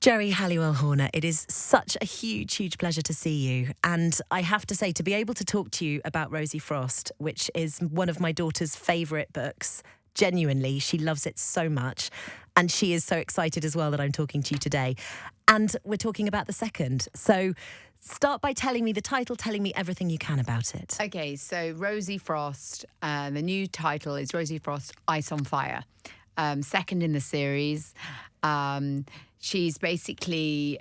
Geri Halliwell Horner, it is such a huge, huge pleasure to see you. And I have to say, to be able to talk to you about Rosie Frost, which is one of my daughter's favourite books, genuinely, she loves it so much. And she is so excited as well that I'm talking to you today. And we're talking about the second. So start by telling me the title, telling me everything you can about it. Okay, so Rosie Frost, the new title is Rosie Frost, Ice on Fire. Second in the series. She's basically,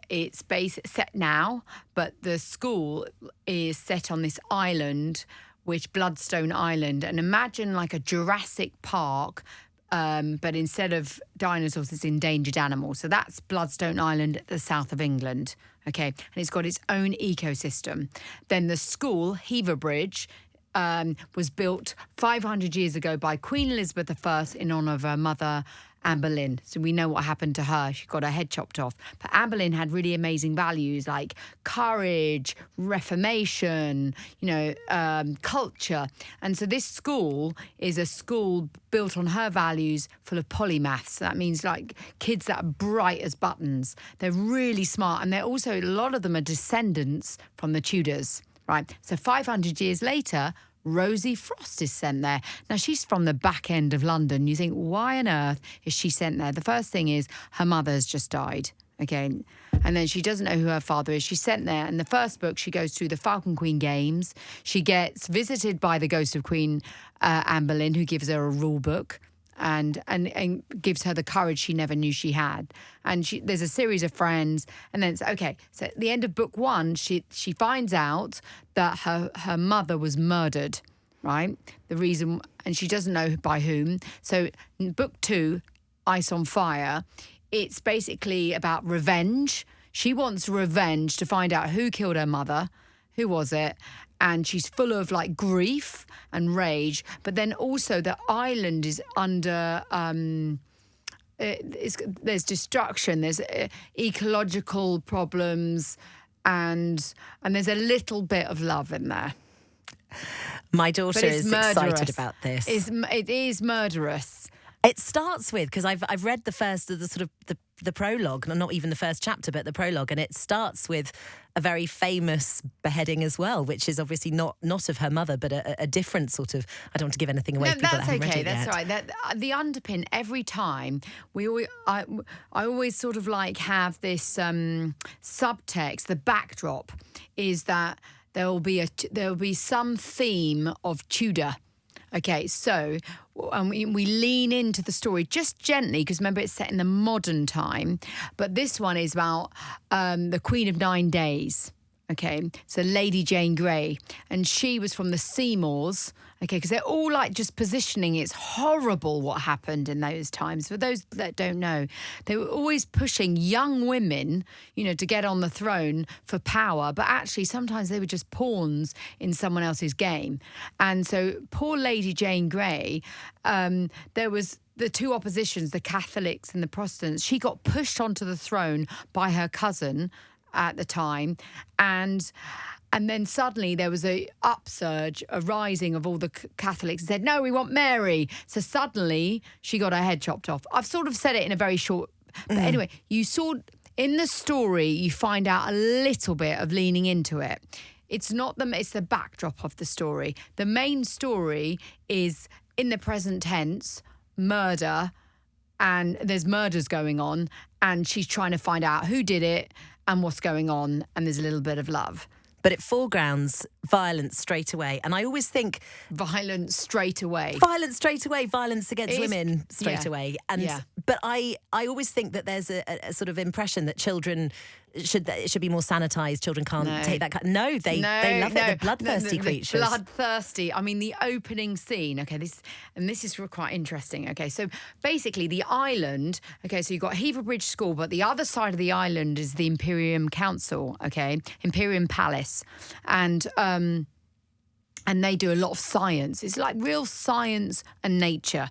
set now, but the school is set on this island, which Bloodstone Island. And imagine like a Jurassic Park, but instead of dinosaurs, it's endangered animals. So that's Bloodstone Island at the south of England, okay? And it's got its own ecosystem. Then the school, Heaverbridge, was built 500 years ago by Queen Elizabeth I in honour of her mother, Anne Boleyn. So we know what happened to her. She got her head chopped off. But Anne Boleyn had really amazing values like courage, reformation, culture. And so this school is a school built on her values, full of polymaths. That means like kids that are bright as buttons. They're really smart. And they're also, a lot of them are descendants from the Tudors, right? So 500 years later, Rosie Frost is sent there. Now, she's from the back end of London. You think, why on earth is she sent there? The first thing is her mother has just died, okay? And then she doesn't know who her father is. She's sent there. In the first book, she goes through the Falcon Queen Games. She gets visited by the ghost of Queen Anne Boleyn, who gives her a rule book and gives her the courage she never knew she had. And there's a series of friends. And then it's, okay, so at the end of book one, she finds out that her mother was murdered, right? The reason, and she doesn't know by whom. So in book two, Ice on Fire, it's basically about revenge. She wants revenge to find out who killed her mother. Who was it? And she's full of like grief and rage. But then also the island is under, there's destruction, there's ecological problems, and there's a little bit of love in there. My daughter is excited about this. It is murderous. It starts with, because I've read the first of the prologue, not even the first chapter, but the prologue, and it starts with a very famous beheading as well, which is obviously not of her mother, but a different sort of. I don't want to give anything away. No, people that's that haven't okay. read it That's yet. right. The underpin every time I always sort of like have this subtext. The backdrop is that there will be some theme of Tudor. Okay, so we lean into the story just gently, because remember it's set in the modern time, but this one is about the Queen of 9 Days. Okay, so Lady Jane Grey, and she was from the Seymours. Okay, because they're all like just positioning. It's horrible what happened in those times. For those that don't know, they were always pushing young women, to get on the throne for power. But actually, sometimes they were just pawns in someone else's game. And so poor Lady Jane Grey, there was the two oppositions, the Catholics and the Protestants. She got pushed onto the throne by her cousin at the time, and then suddenly there was a upsurge, a rising of all the Catholics, said, no, we want Mary. So suddenly she got her head chopped off. I've sort of said it in a very short, but anyway, you saw in the story, you find out a little bit of leaning into it. It's the backdrop of the story. The main story is in the present tense, murder, and there's murders going on, and she's trying to find out who did it and what's going on, and there's a little bit of love. But it foregrounds violence straight away. And I always think... Violence straight away. Violence straight away. Violence against women straight away. But I always think that there's a sort of impression that children... It should be more sanitised. Children can't take that. No, they love it. They're bloodthirsty creatures. Bloodthirsty. I mean, the opening scene. Okay, this is quite interesting. Okay, so basically the island. Okay, so you've got Heaverbridge School, but the other side of the island is the Imperium Council. Okay, Imperium Palace, and they do a lot of science. It's like real science and nature.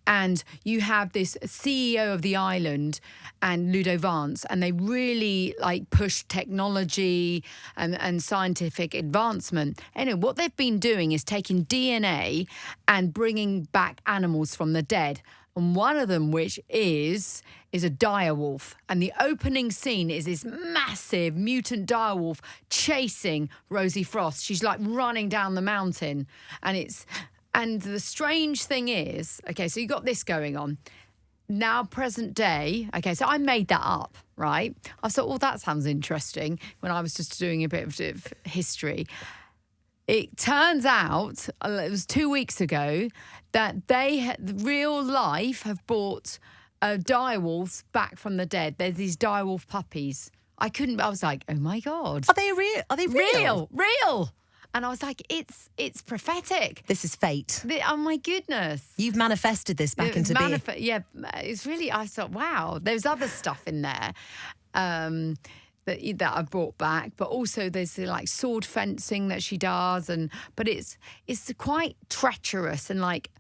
And you have this CEO of the island and Ludo Vance, and they really like push technology and scientific advancement. Anyway, what they've been doing is taking DNA and bringing back animals from the dead. And one of them, which is a direwolf. And the opening scene is this massive mutant direwolf chasing Rosie Frost. She's like running down the mountain. And the strange thing is, okay, so you got this going on. Now, present day, okay, so I made that up, right? I thought, well, that sounds interesting when I was just doing a bit of history. It turns out, it was 2 weeks ago, that real life have brought direwolves back from the dead. There's these direwolf puppies. I was like, oh my God. Are they real? Are they real? Real. And I was like, it's prophetic. This is fate. Oh my goodness. You've manifested this back into being. Yeah, it's really, I thought, wow, there's other stuff in there. That I've brought back, but also there's the, like, sword fencing that she does, but it's quite treacherous and, like,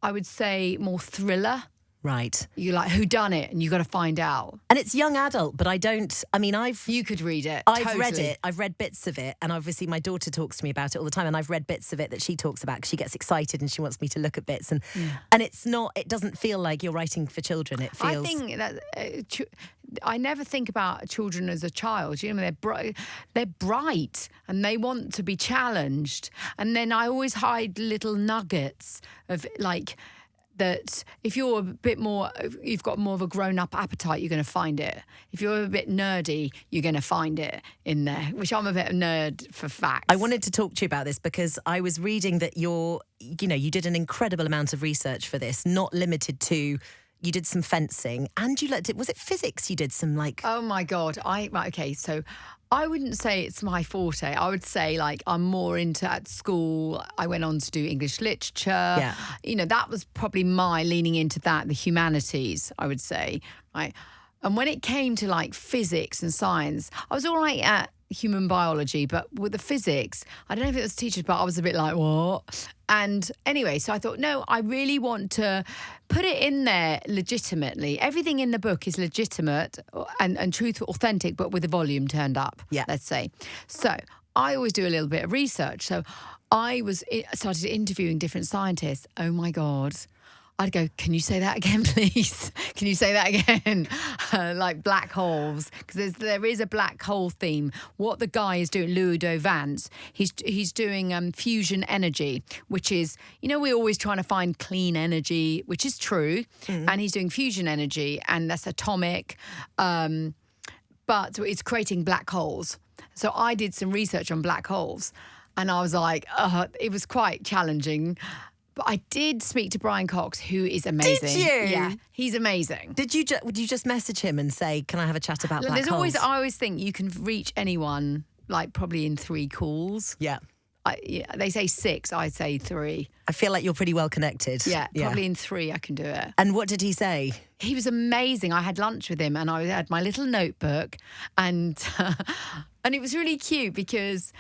I would say more thriller. Right. You're like, who done it? And you got to find out. And it's young adult, but You could read it. I've read it. I've read bits of it. And obviously my daughter talks to me about it all the time. And I've read bits of it that she talks about because she gets excited and she wants me to look at bits. And it doesn't feel like you're writing for children. It feels... I think that... I never think about children as a child. You know, they're bright and they want to be challenged. And then I always hide little nuggets of, like... that if you're a bit more, you've got more of a grown-up appetite, you're going to find it. If you're a bit nerdy, you're going to find it in there, which I'm a bit of a nerd for facts. I wanted to talk to you about this because I was reading that you did an incredible amount of research for this, not limited to... You did some fencing and was it physics you did some, like... Oh my God. Okay, so I wouldn't say it's my forte. I would say, like, I'm more into, at school, I went on to do English literature. Yeah. You know, that was probably my leaning into that, the humanities, I would say, right? And when it came to, like, physics and science, I was all right at human biology, but with the physics, I don't know if it was teachers, but I was a bit like, what? And anyway, so I thought, no, I really want to put it in there legitimately. Everything in the book is legitimate and truthful, authentic, but with the volume turned up, let's say. So I always do a little bit of research. So I started interviewing different scientists. Oh my God. I'd go, can you say that again, please? Can you say that again? Like black holes, because there is a black hole theme. What the guy is doing, Ludo Vance, he's doing fusion energy, which is, you know, we're always trying to find clean energy, which is true, and he's doing fusion energy, and that's atomic, but it's creating black holes. So I did some research on black holes, and I was like, it was quite challenging. But I did speak to Brian Cox, who is amazing. Did you? Yeah, he's amazing. Would you just message him and say, can I have a chat about black holes? I always think you can reach anyone, like, probably in 3 calls. Yeah. They say 6, I say 3. I feel like you're pretty well connected. Yeah, probably in 3 I can do it. And what did he say? He was amazing. I had lunch with him and I had my little notebook and it was really cute because...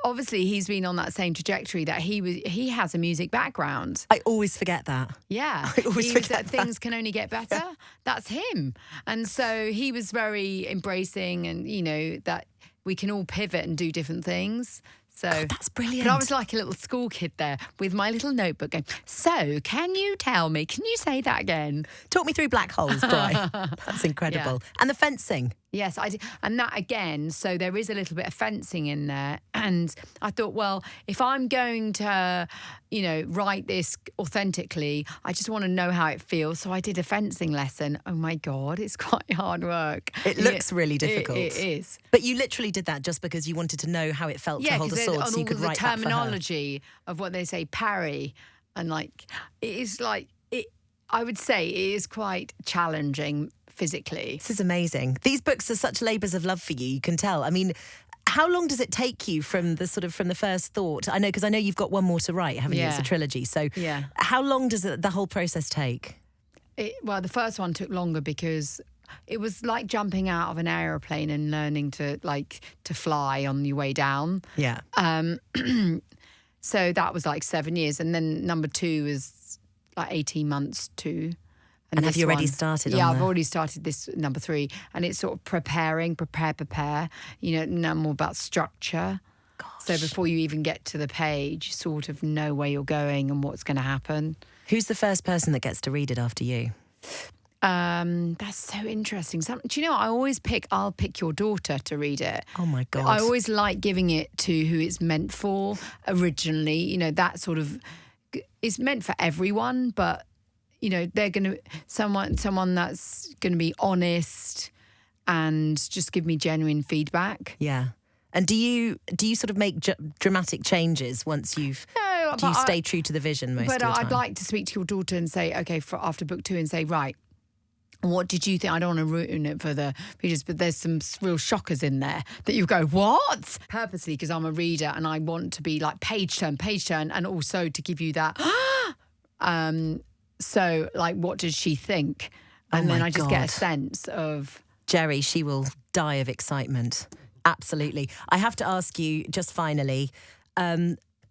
Obviously, he's been on that same trajectory that he has a music background. I always forget that. Yeah. I always forget that. Things can only get better. Yeah. That's him. And so he was very embracing and, you know, that we can all pivot and do different things. So God, that's brilliant. But I was like a little school kid there with my little notebook going, so can you say that again? Talk me through black holes, Brian. That's incredible. Yeah. And the fencing. Yes, I did. And that again, so there is a little bit of fencing in there. And I thought, well, if I'm going to, you know, write this authentically, I just want to know how it feels. So I did a fencing lesson. Oh my God, it's quite hard work. It looks really difficult. It is. But you literally did that just because you wanted to know how it felt to hold a sword, so you could write that for her. The terminology of what they say, parry, and like, it is like, I would say it is quite challenging physically. This is amazing. These books are such labours of love for you, you can tell. I mean, how long does it take you from the first thought? I know, because I know you've got one more to write, haven't you? It's a trilogy. So how long does the whole process take? Well, the first one took longer because it was like jumping out of an aeroplane and learning to fly on your way down. Yeah. So that was like 7 years. And then number 2 is like 18 months too. And have you already started on Yeah, I've already started this number 3. And it's sort of prepare. You know, now more about structure. Gosh. So before you even get to the page, you sort of know where you're going and what's going to happen. Who's the first person that gets to read it after you? That's so interesting. Do you know, I'll pick your daughter to read it. Oh my God. I always like giving it to who it's meant for originally. You know, that sort of, it's meant for everyone, but, you know, they're going to, someone that's going to be honest and just give me genuine feedback. Yeah. And do you sort of make dramatic changes once you've... No, do you stay true to the vision most of the time? But I'd like to speak to your daughter and say, okay, after book 2 and say, right, what did you think? I don't want to ruin it for the readers, but there's some real shockers in there that you go, what? Purposely, because I'm a reader and I want to be like page turn, and also to give you that. So, like, what does she think? And then I just get a sense of... Geri, she will die of excitement. Absolutely. I have to ask you, just finally,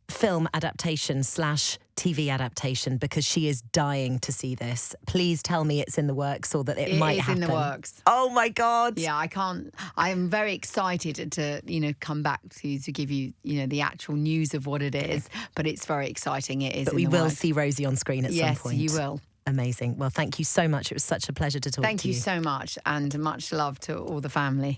film adaptation / TV adaptation, because she is dying to see this. Please tell me it's in the works or that it might happen. It is in the works. Oh my God. Yeah, I am very excited to, you know, come back to give you, you know, the actual news of what it is. But it's very exciting. It is. But we will see Rosie on screen at some point. Yes, you will. Amazing. Well, thank you so much. It was such a pleasure to talk to you. Thank you so much, and much love to all the family.